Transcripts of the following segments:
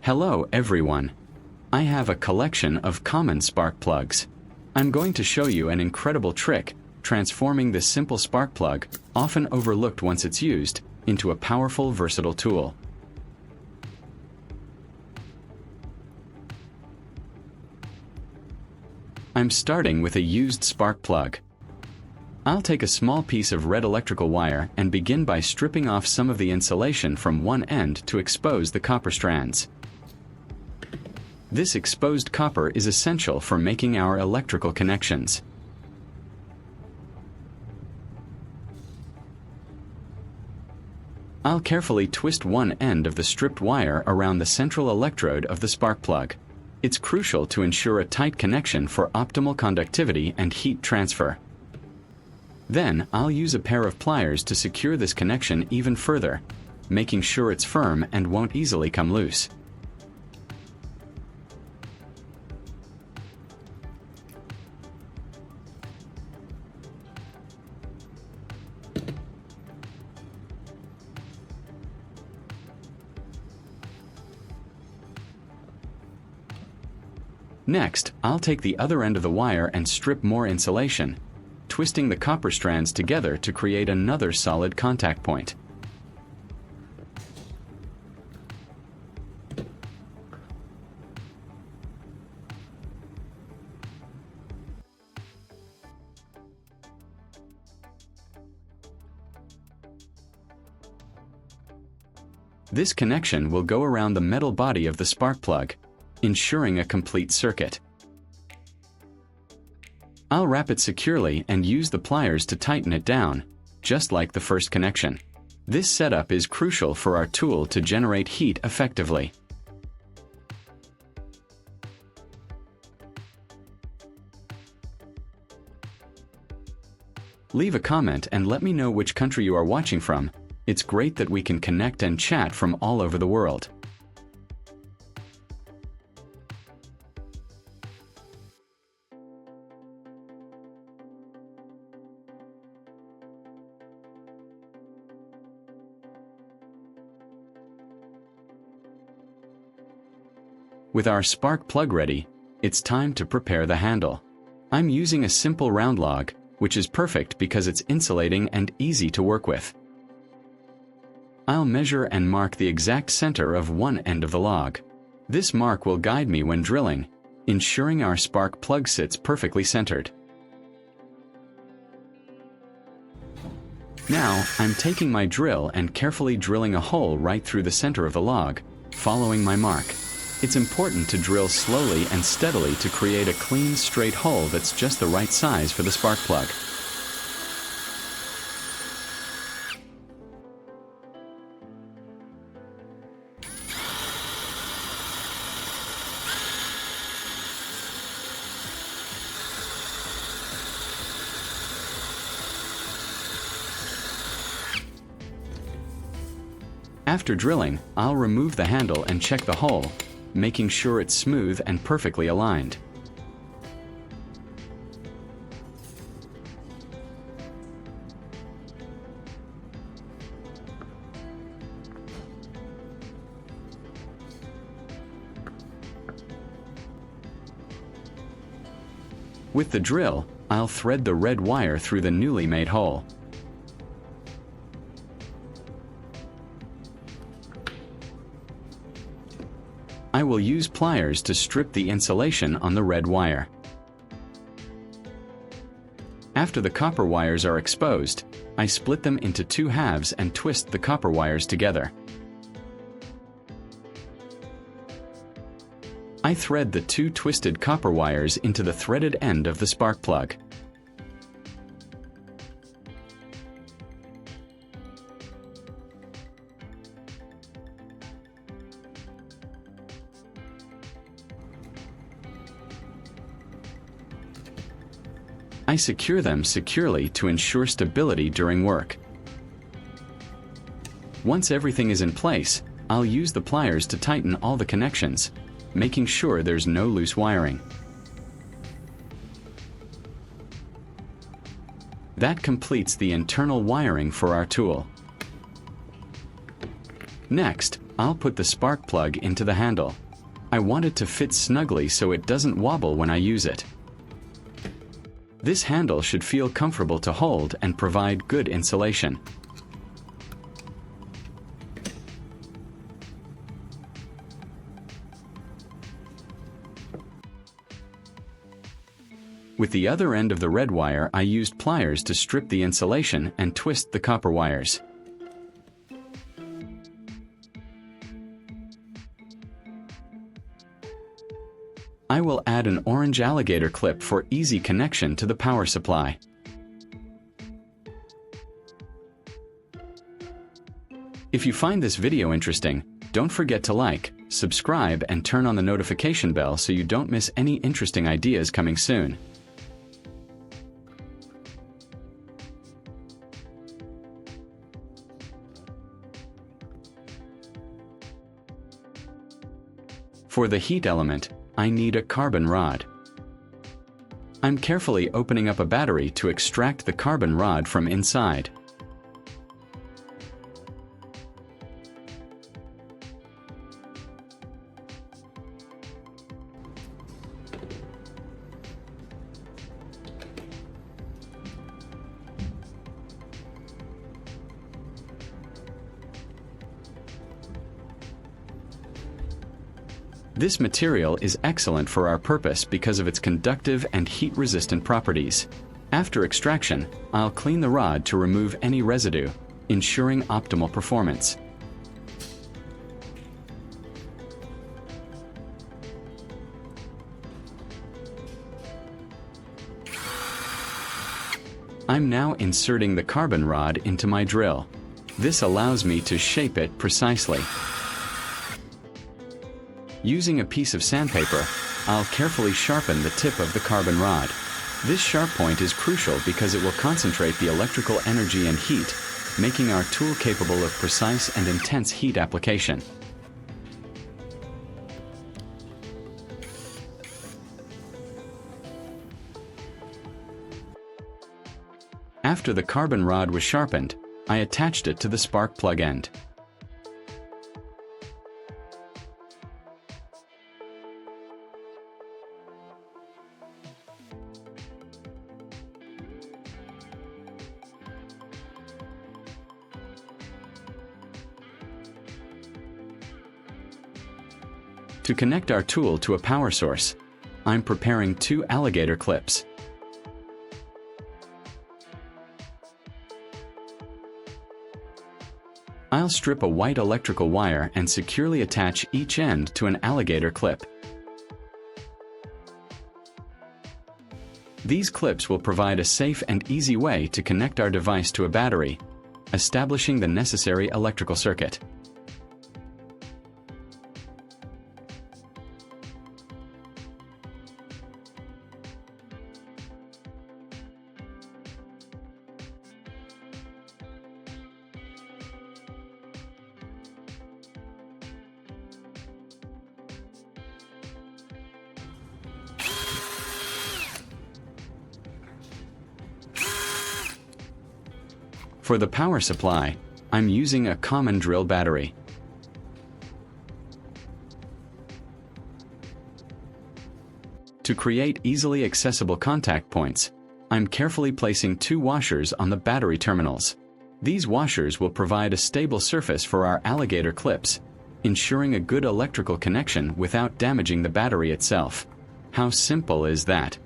Hello everyone. I have a collection of common spark plugs. I'm going to show you an incredible trick, transforming this simple spark plug, often overlooked once it's used, into a powerful, versatile tool. I'm starting with a used spark plug. I'll take a small piece of red electrical wire and begin by stripping off some of the insulation from one end to expose the copper strands. This exposed copper is essential for making our electrical connections. I'll carefully twist one end of the stripped wire around the central electrode of the spark plug. It's crucial to ensure a tight connection for optimal conductivity and heat transfer. Then, I'll use a pair of pliers to secure this connection even further, making sure it's firm and won't easily come loose. Next, I'll take the other end of the wire and strip more insulation, twisting the copper strands together to create another solid contact point. This connection will go around the metal body of the spark plug, ensuring a complete circuit. I'll wrap it securely and use the pliers to tighten it down, just like the first connection. This setup is crucial for our tool to generate heat effectively. Leave a comment and let me know which country you are watching from. It's great that we can connect and chat from all over the world. With our spark plug ready, it's time to prepare the handle. I'm using a simple round log, which is perfect because it's insulating and easy to work with. I'll measure and mark the exact center of one end of the log. This mark will guide me when drilling, ensuring our spark plug sits perfectly centered. Now, I'm taking my drill and carefully drilling a hole right through the center of the log, following my mark. It's important to drill slowly and steadily to create a clean, straight hole that's just the right size for the spark plug. After drilling, I'll remove the handle and check the hole, making sure it's smooth and perfectly aligned. With the drill, I'll thread the red wire through the newly made hole. I will use pliers to strip the insulation on the red wire. After the copper wires are exposed, I split them into two halves and twist the copper wires together. I thread the two twisted copper wires into the threaded end of the spark plug. I secure them securely to ensure stability during work. Once everything is in place, I'll use the pliers to tighten all the connections, making sure there's no loose wiring. That completes the internal wiring for our tool. Next, I'll put the spark plug into the handle. I want it to fit snugly so it doesn't wobble when I use it. This handle should feel comfortable to hold and provide good insulation. With the other end of the red wire, I used pliers to strip the insulation and twist the copper wires. I will add an orange alligator clip for easy connection to the power supply. If you find this video interesting, don't forget to like, subscribe, and turn on the notification bell so you don't miss any interesting ideas coming soon. For the heat element, I need a carbon rod. I'm carefully opening up a battery to extract the carbon rod from inside. This material is excellent for our purpose because of its conductive and heat-resistant properties. After extraction, I'll clean the rod to remove any residue, ensuring optimal performance. I'm now inserting the carbon rod into my drill. This allows me to shape it precisely. Using a piece of sandpaper, I'll carefully sharpen the tip of the carbon rod. This sharp point is crucial because it will concentrate the electrical energy and heat, making our tool capable of precise and intense heat application. After the carbon rod was sharpened, I attached it to the spark plug end. To connect our tool to a power source, I'm preparing 2 alligator clips. I'll strip a white electrical wire and securely attach each end to an alligator clip. These clips will provide a safe and easy way to connect our device to a battery, establishing the necessary electrical circuit. For the power supply, I'm using a common drill battery. To create easily accessible contact points, I'm carefully placing 2 washers on the battery terminals. These washers will provide a stable surface for our alligator clips, ensuring a good electrical connection without damaging the battery itself. How simple is that?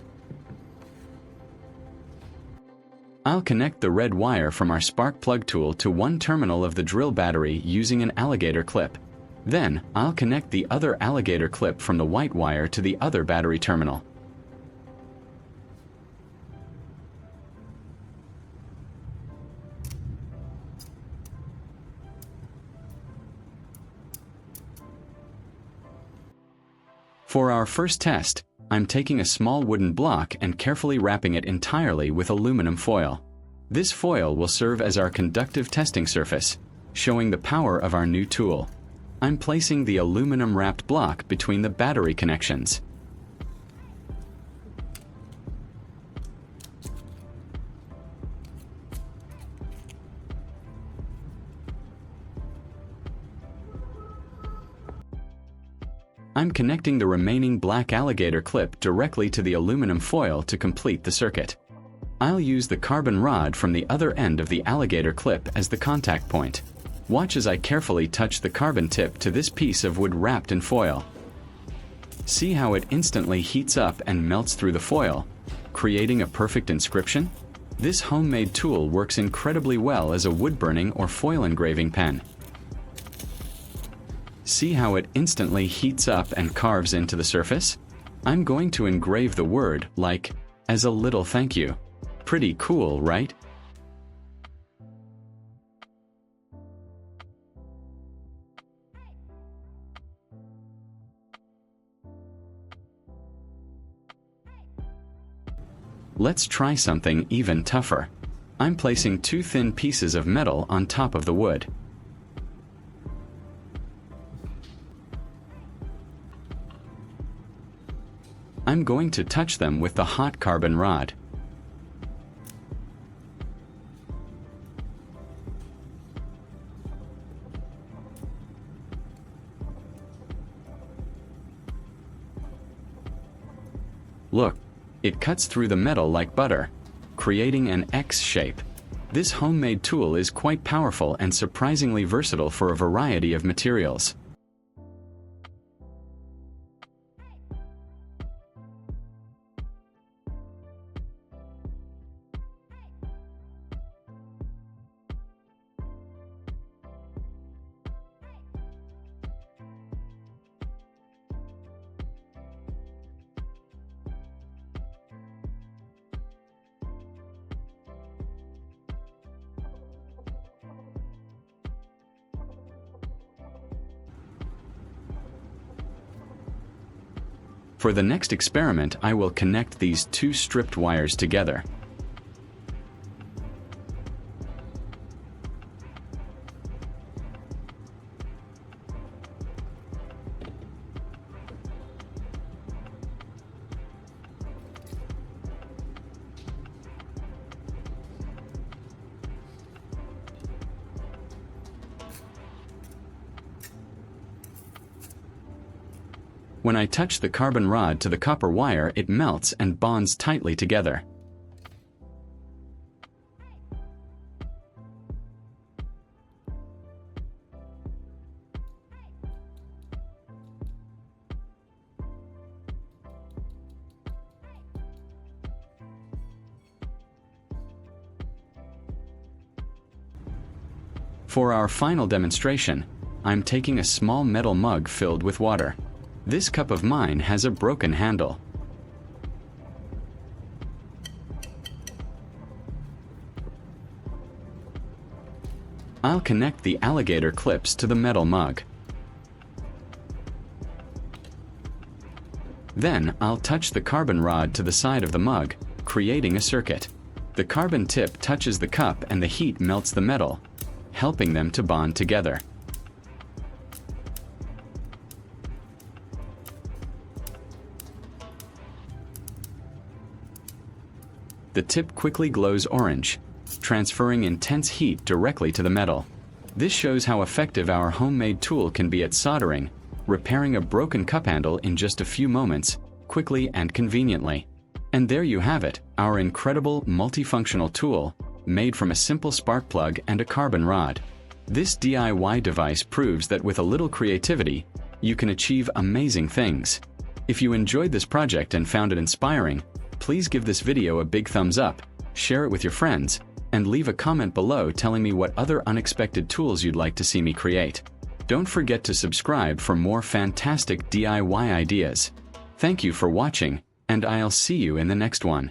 I'll connect the red wire from our spark plug tool to one terminal of the drill battery using an alligator clip. Then, I'll connect the other alligator clip from the white wire to the other battery terminal. For our first test, I'm taking a small wooden block and carefully wrapping it entirely with aluminum foil. This foil will serve as our conductive testing surface, showing the power of our new tool. I'm placing the aluminum-wrapped block between the battery connections. I'm connecting the remaining black alligator clip directly to the aluminum foil to complete the circuit. I'll use the carbon rod from the other end of the alligator clip as the contact point. Watch as I carefully touch the carbon tip to this piece of wood wrapped in foil. See how it instantly heats up and melts through the foil, creating a perfect inscription? This homemade tool works incredibly well as a wood burning or foil engraving pen. See how it instantly heats up and carves into the surface? I'm going to engrave the word, like, as a little thank you. Pretty cool, right? Let's try something even tougher. I'm placing 2 thin pieces of metal on top of the wood. I'm going to touch them with the hot carbon rod. Look, it cuts through the metal like butter, creating an X shape. This homemade tool is quite powerful and surprisingly versatile for a variety of materials. For the next experiment, I will connect these 2 stripped wires together. When I touch the carbon rod to the copper wire, it melts and bonds tightly together. For our final demonstration, I'm taking a small metal mug filled with water. This cup of mine has a broken handle. I'll connect the alligator clips to the metal mug. Then I'll touch the carbon rod to the side of the mug, creating a circuit. The carbon tip touches the cup and the heat melts the metal, helping them to bond together. The tip quickly glows orange, transferring intense heat directly to the metal. This shows how effective our homemade tool can be at soldering, repairing a broken cup handle in just a few moments, quickly and conveniently. And there you have it, our incredible multifunctional tool, made from a simple spark plug and a carbon rod. This DIY device proves that with a little creativity, you can achieve amazing things. If you enjoyed this project and found it inspiring, please give this video a big thumbs up, share it with your friends, and leave a comment below telling me what other unexpected tools you'd like to see me create. Don't forget to subscribe for more fantastic DIY ideas. Thank you for watching, and I'll see you in the next one.